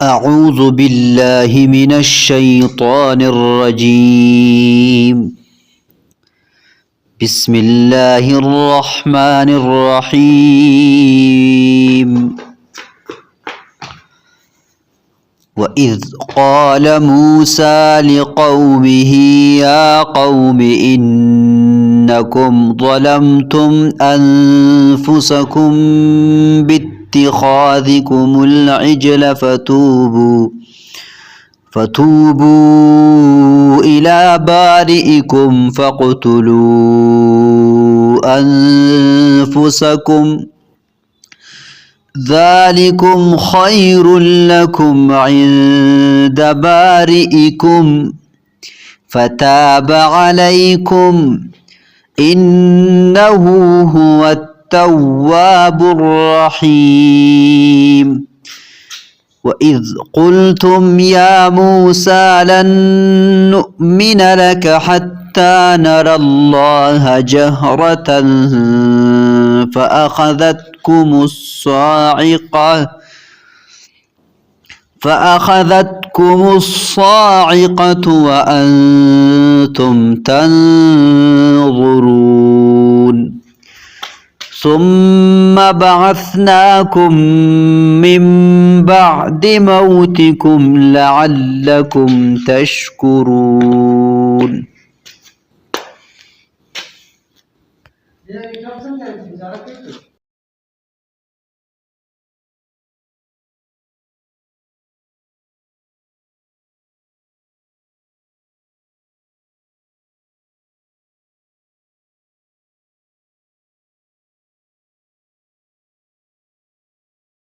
أعوذ بالله من الشيطان الرجيم. بسم الله الرحمن الرحيم. وإذ قال موسى لقومه يا قوم إنكم ظلمتم أنفسكم باتخاذكم العجل فتوبوا إلى بارئكم فاقتلوا أنفسكم ذلكم خير لكم عند بارئكم فتاب عليكم إنه هو التواب الرحيم. وإذ قلتم يا موسى لن نؤمن لك حتى نرى الله جهرة فأخذتكم الصاعقة وأنتم تنظرون ثم بعثناكم من بعد موتكم لعلكم تشكرون.